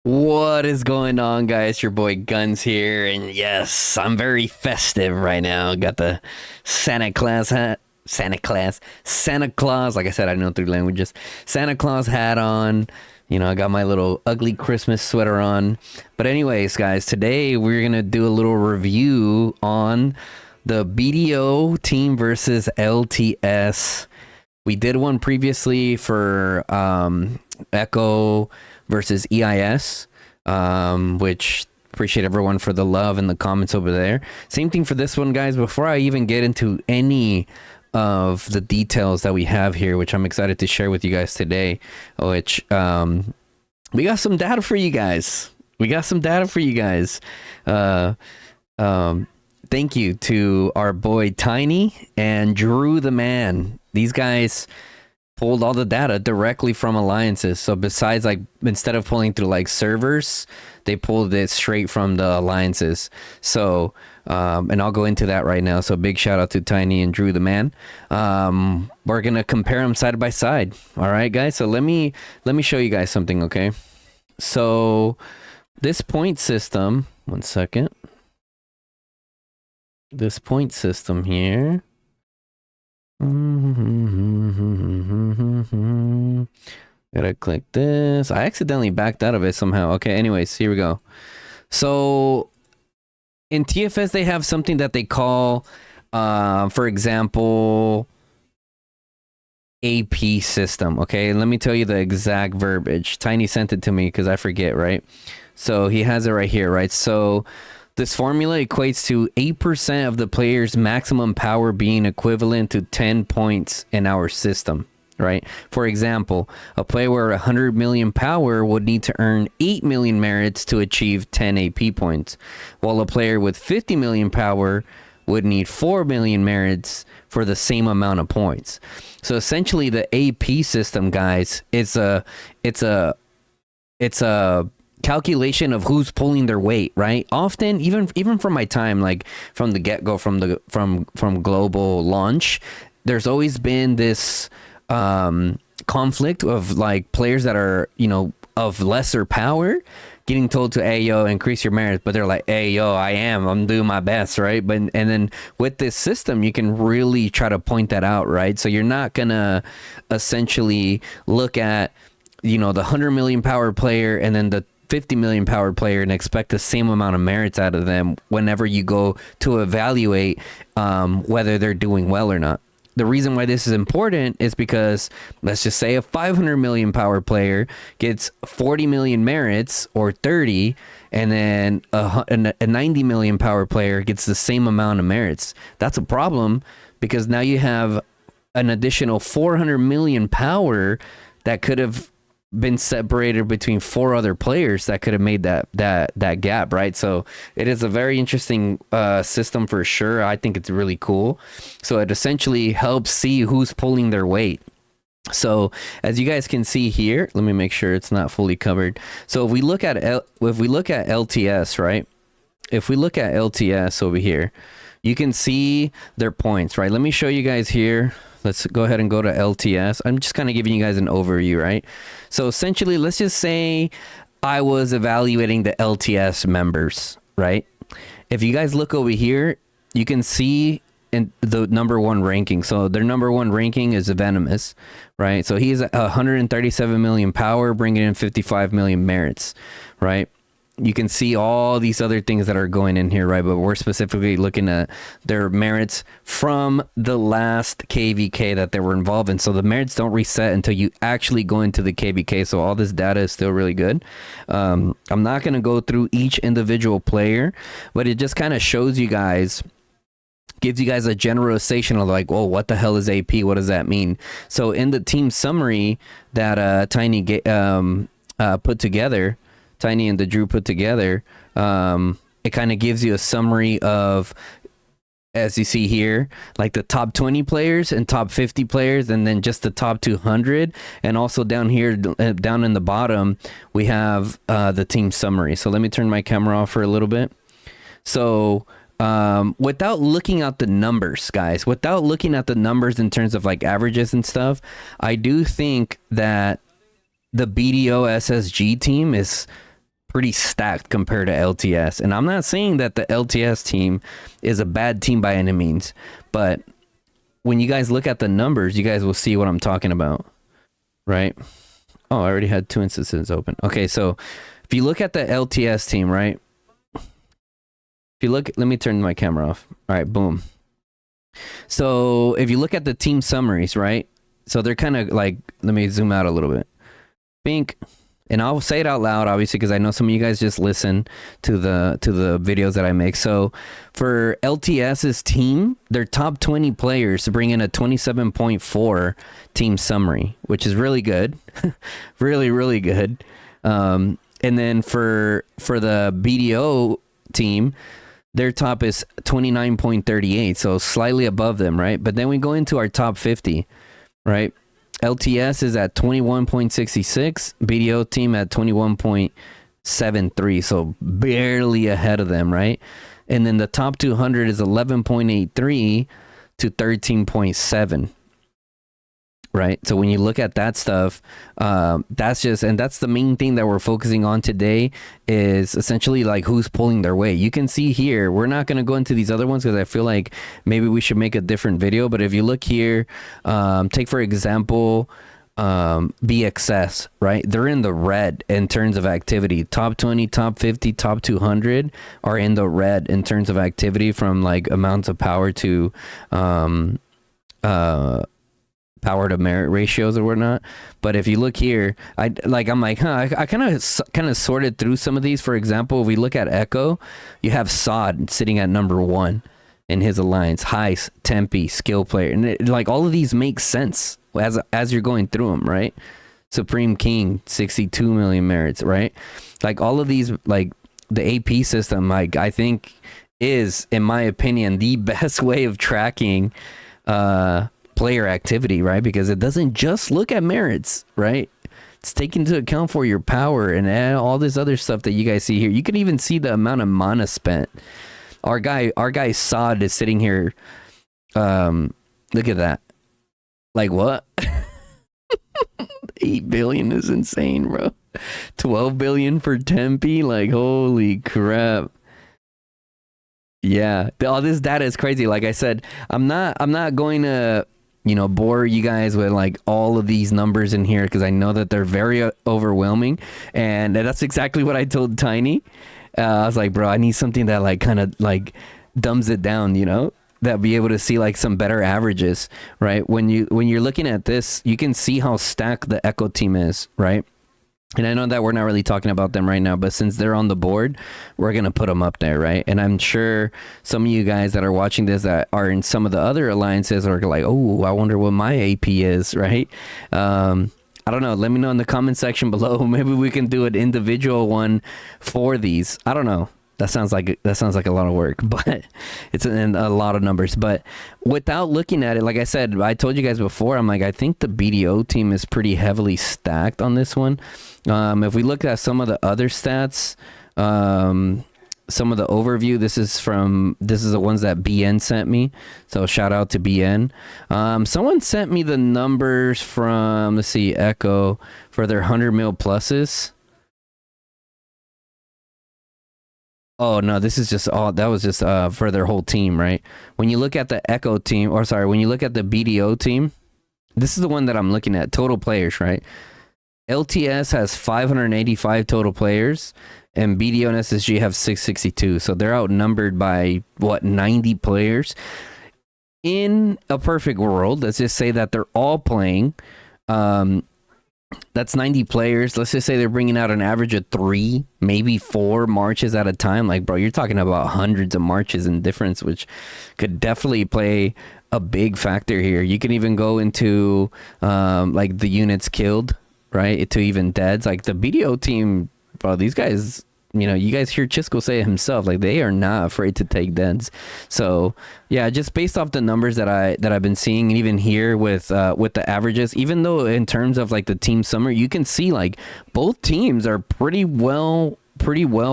What is going on, guys? Your boy Guns here, and yes, I'm very festive right now. Got the Santa Claus hat. Santa Claus. Like I said, I know 3 languages. Santa Claus hat on. You know, I got my little ugly Christmas sweater on. But anyways, guys, today we're gonna do a little review on the BDO team versus LTS. We did one previously for Echo versus EIS, which appreciate everyone for the love and the comments over there. Same thing for this one, guys. Before I even get into any of the details that we have here, which I'm excited to share with you guys today, which we got some data for you guys. Thank you to our boy Tiny and Drew the Man. These guys pulled all the data directly from alliances. So besides, like, instead of pulling through like servers, they pulled it straight from the alliances. So and I'll go into that right now. So big shout out to Tiny and Drew the Man. We're gonna compare them side by side. All right, guys. So let me show you guys something. Okay. So this point system. One second. This point system here. Gotta click this. I accidentally backed out of it somehow. Okay, anyways, here we go. So in TFS, they have something that they call, for example, AP system. Okay, let me tell you the exact verbiage. Tiny sent it to me because I forget, right? So he has it right here, right? So this formula equates to 8% of the player's maximum power being equivalent to 10 points in our system, right? For example, a player with 100 million power would need to earn 8 million merits to achieve 10 AP points, while a player with 50 million power would need 4 million merits for the same amount of points. So essentially the AP system, guys, it's a calculation of who's pulling their weight, right? Often, even from my time, like from the get-go, from global launch, there's always been this conflict of like players that are, you know, of lesser power getting told to, hey yo, increase your merits, but they're like, hey yo, I'm doing my best, right? But and then with this system, you can really try to point that out, right? So you're not gonna essentially look at, you know, the 100 million power player and then the 50 million power player and expect the same amount of merits out of them whenever you go to evaluate whether they're doing well or not. The reason why this is important is because, let's just say a 500 million power player gets 40 million merits or 30, and then a 90 million power player gets the same amount of merits. That's a problem because now you have an additional 400 million power that could have been separated between 4 other players that could have made that gap, right? So it is a very interesting system for sure. I think it's really cool. So it essentially helps see who's pulling their weight. So as you guys can see here, let me make sure it's not fully covered. So if we look at LTS, right? If we look at LTS over here, you can see their points, right? Let me show you guys here. Let's go ahead and go to LTS. I'm just kind of giving you guys an overview, right? So essentially, let's just say I was evaluating the LTS members, right? If you guys look over here, you can see in the #1 ranking. So their #1 ranking is Venomous, right? So he's 137 million power, bringing in 55 million merits, right? You can see all these other things that are going in here, right? But we're specifically looking at their merits from the last KVK that they were involved in. So the merits don't reset until you actually go into the KVK. So all this data is still really good. I'm not going to go through each individual player, but it just kind of shows you guys, gives you guys a generalization of like, well, what the hell is AP? What does that mean? So in the team summary that Tiny put together, Tiny and the Drew put together, it kind of gives you a summary of, as you see here, like the top 20 players and top 50 players, and then just the top 200. And also down here, down in the bottom, we have the team summary. So let me turn my camera off for a little bit. So without looking at the numbers, guys, without looking at the numbers in terms of like averages and stuff, I do think that the BDO SSG team is pretty stacked compared to LTS. And I'm not saying that the LTS team is a bad team by any means, but when you guys look at the numbers, you guys will see what I'm talking about, right? Oh, I already had 2 instances open. Okay, so if you look at the LTS team, right? If you look, let me turn my camera off. All right, boom. So if you look at the team summaries, right? So they're kind of like, let me zoom out a little bit. Bink. And I'll say it out loud, obviously, because I know some of you guys just listen to the videos that I make. So for LTS's team, their top 20 players bring in a 27.4 team summary, which is really good. Really, really good. And then for the BDO team, their top is 29.38, so slightly above them, right? But then we go into our top 50, right? LTS is at 21.66, BDO team at 21.73, so barely ahead of them, right? And then the top 200 is 11.83 to 13.7, right? So when you look at that stuff, that's the main thing that we're focusing on today, is essentially like who's pulling their weight. You can see here, we're not going to go into these other ones because I feel like maybe we should make a different video. But if you look here, take for example, BXS, right? They're in the red in terms of activity. Top 20, top 50, top 200 are in the red in terms of activity, from like amounts of power to power to merit ratios or whatnot. But if you look here, I kind of sorted through some of these. For example, if we look at Echo, you have Sod sitting at number 1 in his alliance, Heist, Tempe, skill player, and like all of these make sense as you're going through them, right? Supreme King, 62 million merits, right? Like all of these, like the AP system, like I think is, in my opinion, the best way of tracking player activity, right? Because it doesn't just look at merits, right? It's taken into account for your power and all this other stuff that you guys see here. You can even see the amount of mana spent. Our guy Sod is sitting here. Look at that. Like what? 8 billion is insane, bro. 12 billion for Tempe. Like holy crap. Yeah, all this data is crazy. Like I said, I'm not going to bore you guys with like all of these numbers in here, because I know that they're very overwhelming, and that's exactly what I told Tiny. I was like, bro, I need something that like kind of like dumbs it down, that be able to see like some better averages, right? When you're looking at this, you can see how stacked the Echo team is, right? And I know that we're not really talking about them right now, but since they're on the board, we're going to put them up there, right? And I'm sure some of you guys that are watching this that are in some of the other alliances are like, oh, I wonder what my AP is, right? I don't know. Let me know in the comment section below. Maybe we can do an individual one for these. I don't know. That sounds like a lot of work, but it's a lot of numbers. But without looking at it, like I said, I told you guys before, I'm like, I think the BDO team is pretty heavily stacked on this one. If we look at some of the other stats, some of the overview, this is the ones that BN sent me. So shout out to BN. Someone sent me the numbers from, let's see, Echo for their 100 mil pluses. Oh no, this is just that was just for their whole team, right? When you look at the Echo team, when you look at the BDO team, this is the one that I'm looking at, total players, right? LTS has 585 total players, and BDO and SSG have 662. So they're outnumbered by 90 players. In a perfect world, let's just say that they're all playing. That's 90 players. Let's just say they're bringing out an average of 3, maybe 4 marches at a time. Like, bro, you're talking about hundreds of marches in difference, which could definitely play a big factor here. You can even go into like the units killed, right, to even deads. Like the BDO team, bro, these guys, you guys hear Chisco say it himself, like they are not afraid to take deads. So yeah, just based off the numbers that I've been seeing, and even here with the averages, even though in terms of like the team summary, you can see like both teams are pretty well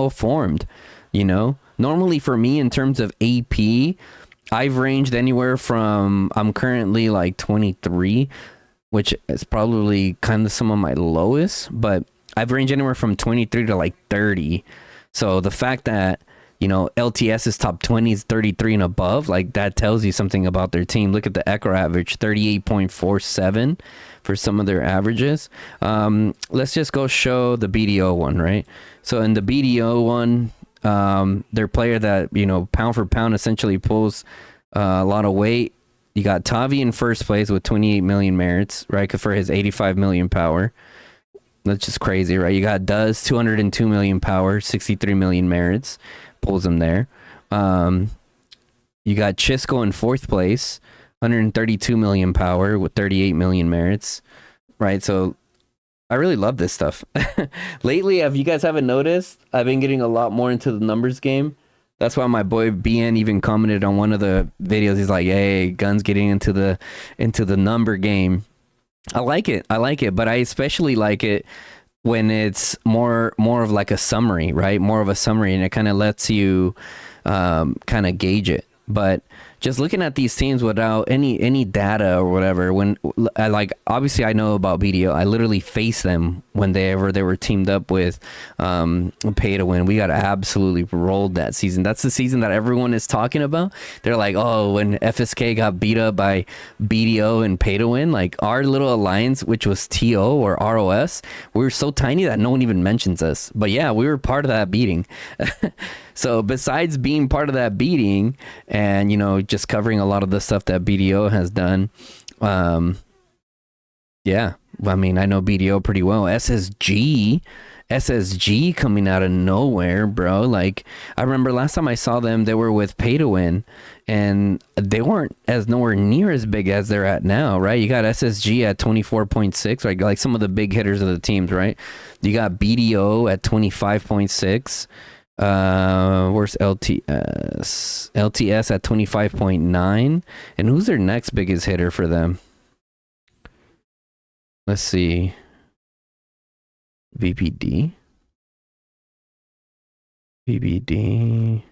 formed. Normally for me, in terms of AP, I've ranged anywhere from, I'm currently like 23, which is probably kind of some of my lowest, but I've ranged anywhere from 23 to like 30. So the fact that, LTS is top 20 is 33 and above, like that tells you something about their team. Look at the Echo average, 38.47 for some of their averages. Let's just go show the BDO one, right? So in the BDO one, their player that, pound for pound essentially pulls a lot of weight. You got Tavi in first place with 28 million merits, right? For his 85 million power. That's just crazy, right? You got Duz, 202 million power, 63 million merits. Pulls him there. You got Chisco in fourth place, 132 million power with 38 million merits, right? So I really love this stuff. Lately, if you guys haven't noticed, I've been getting a lot more into the numbers game. That's why my boy BN even commented on one of the videos. He's like, "Hey, Gun's getting into the number game." I like it, but I especially like it when it's more of like a summary, right? More of a summary, and it kind of lets you kind of gauge it. But just looking at these teams without any data or whatever, when I obviously I know about BDO. I literally faced them when they were teamed up with Pay to Win. We got absolutely rolled that season. That's the season that everyone is talking about. They're like, oh, when FSK got beat up by BDO and Pay to Win, like our little alliance, which was TO or ROS, we were so tiny that no one even mentions us. But yeah, we were part of that beating. So besides being part of that beating and, just covering a lot of the stuff that BDO has done, yeah, I mean, I know BDO pretty well. SSG coming out of nowhere, bro. Like, I remember last time I saw them, they were with Pay to Win, and they weren't nowhere near as big as they're at now, right? You got SSG at 24.6, right? Like some of the big hitters of the teams, right? You got BDO at 25.6. Where's LTS at 25.9, and who's their next biggest hitter for them? Let's see. VPD. You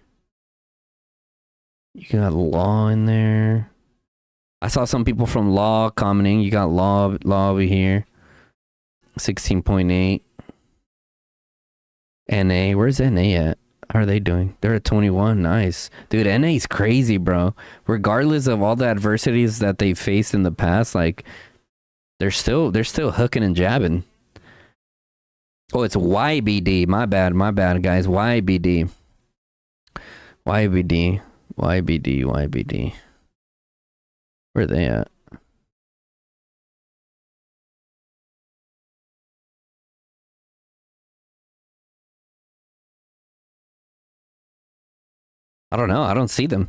got Law in there. I saw some people from Law commenting. You got Law over here. 16.8. NA, where's NA at? How are they doing? They're at 21. Nice. Dude, NA's crazy, bro. Regardless of all the adversities that they faced in the past, like they're still hooking and jabbing. Oh, it's YBD. My bad, guys. YBD. Where are they at? I don't know. I don't see them.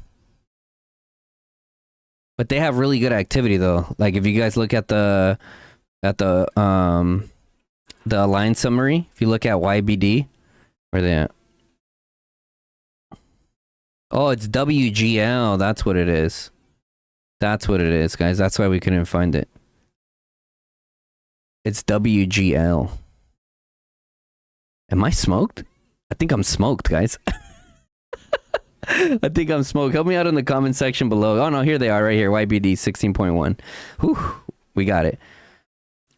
But they have really good activity though. Like if you guys look at the line summary, if you look at YBD, where are they at? Oh, it's WGL. That's what it is. That's what it is, guys. That's why we couldn't find it. It's WGL. Am I smoked? I think I'm smoked, guys. I think I'm smoked. Help me out in the comment section below. Oh no, here they are right here. YBD 16.1. Whew. We got it.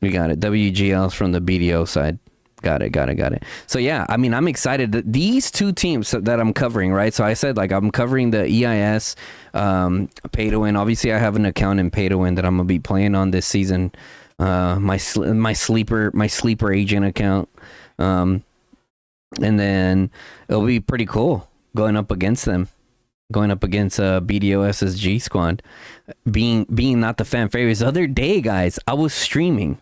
WGL's from the BDO side. Got it. So yeah, I mean, I'm excited that these two teams that I'm covering, right? So I said, like, I'm covering the EIS, Pay to Win. Obviously, I have an account in Pay to Win that I'm gonna be playing on this season. My sleeper agent account. And then it'll be pretty cool going up against them, BDO SSG squad, being not the fan favorites. The other day, guys, I was streaming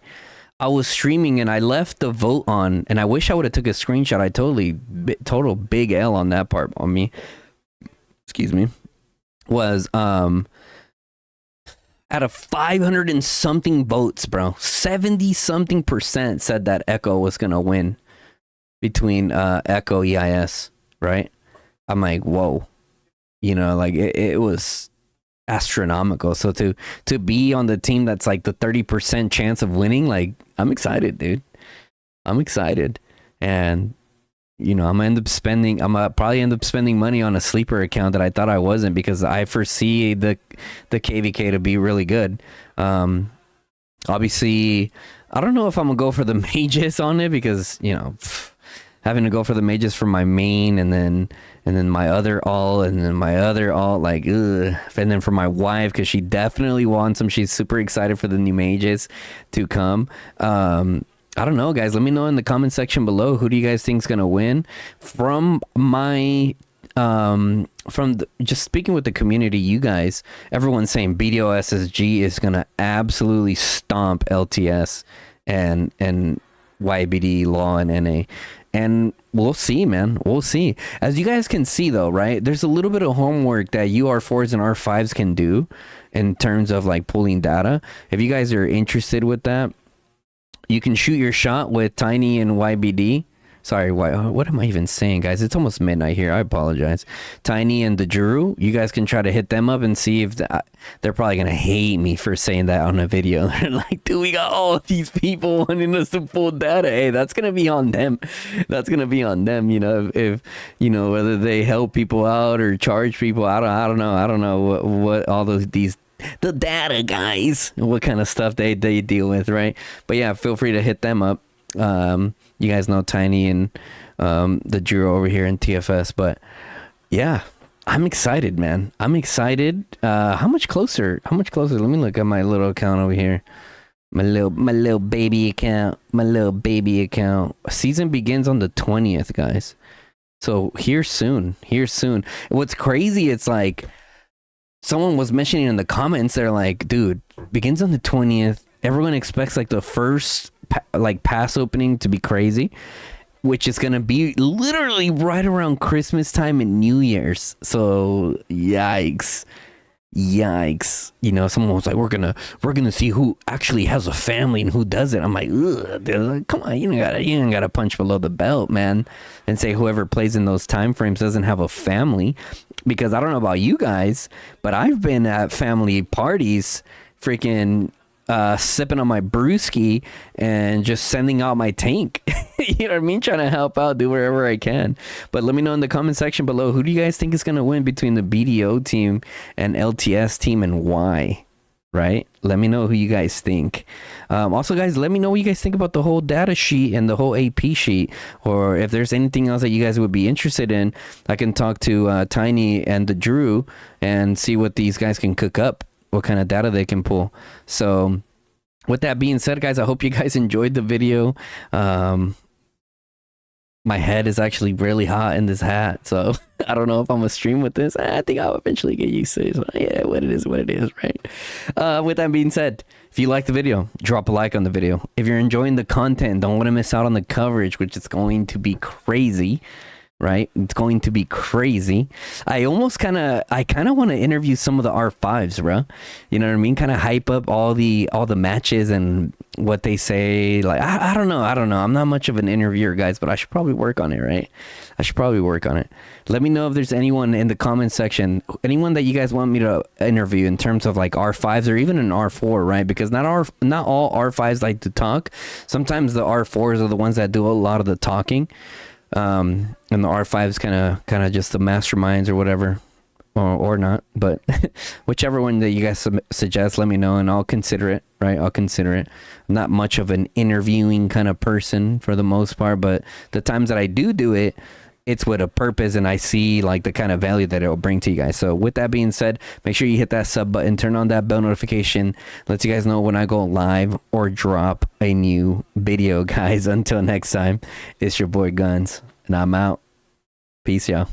and I left the vote on, and I wish I would have took a screenshot. I total big L on that part on me. Excuse me. Was out of 500 and something votes, bro, 70 something % said that Echo was gonna win between Echo EIS, right? I'm like, whoa, like it was astronomical. So to be on the team that's like the 30% chance of winning, like, I'm excited, dude. I'm excited. And I'm gonna probably end up spending money on a sleeper account that I thought I wasn't, because I foresee the KVK to be really good. Obviously, I don't know if I'm gonna go for the mages on it because, you know, having to go for the mages for my main and then my other all and then my other all, like, ugh. And then for my wife, because she definitely wants them. She's super excited for the new mages to come. I don't know, guys. Let me know in the comment section below, who do you guys think is gonna win? From my just speaking with the community, you guys, everyone's saying BDO SSG is gonna absolutely stomp LTS and YBD Law and NA. And we'll see, man. We'll see. As you guys can see, though, right? There's a little bit of homework that UR4s and R5s can do in terms of like pulling data. If you guys are interested with that, you can shoot your shot with Tiny and YBD. Sorry, what am I even saying, guys? It's almost midnight here. I apologize. Tiny and the Drew, you guys can try to hit them up and see if they're probably going to hate me for saying that on a video. They're like, dude, we got all of these people wanting us to pull data. Hey, that's going to be on them. That's going to be on them, you know, if you know, whether they help people out or charge people. I don't know. I don't know what all the data guys, what kind of stuff they deal with, right? But yeah, feel free to hit them up. You guys know Tiny and the Drew over here in TFS, but yeah, I'm excited, man. I'm excited. How much closer? Let me look at my little account over here. My little baby account. Season begins on the 20th, guys. So here soon. What's crazy, it's like someone was mentioning in the comments, they're like, dude, begins on the 20th. Everyone expects like the first pass opening to be crazy, which is gonna be literally right around Christmas time and New Year's. So yikes. You know, someone was like, we're gonna see who actually has a family and who doesn't. I'm like, ugh, like, come on, you ain't gotta punch below the belt, man, and say whoever plays in those time frames doesn't have a family. Because I don't know about you guys, but I've been at family parties freaking sipping on my brewski and just sending out my tank. You know what I mean? Trying to help out, do wherever I can. But let me know in the comment section below, who do you guys think is going to win between the BDO team and LTS team, and why? Right? Let me know who you guys think. Also, guys, let me know what you guys think about the whole data sheet and the whole AP sheet, or if there's anything else that you guys would be interested in. I can talk to Tiny and the Drew and see what these guys can cook up, what kind of data they can pull. So with that being said, guys, I hope you guys enjoyed the video. My head is actually really hot in this hat, so I don't know if I'm gonna stream with this. I think I'll eventually get used to it. So yeah, what it is, right? With that being said, if you like the video, drop a like on the video. If you're enjoying the content, don't want to miss out on the coverage, which is going to be crazy. Right? It's going to be crazy. I kind of want to interview some of the R5s, bro. You know what I mean? Kind of hype up all the matches and what they say. Like, I don't know. I'm not much of an interviewer, guys, but I should probably work on it, right? Let me know if there's anyone in the comment section, anyone that you guys want me to interview in terms of like R5s or even an R4, right? Because not all R5s like to talk. Sometimes the R4s are the ones that do a lot of the talking. And the R5 is kind of just the masterminds or whatever, or not, but whichever one that you guys suggest, let me know and I'll consider it, right? I'm not much of an interviewing kind of person for the most part, but the times that I do it, it's with a purpose and I see like the kind of value that it will bring to you guys. So with that being said, make sure you hit that sub button, turn on that bell notification, lets you guys know when I go live or drop a new video, guys. Until next time, it's your boy Guns and I'm out. Peace, y'all.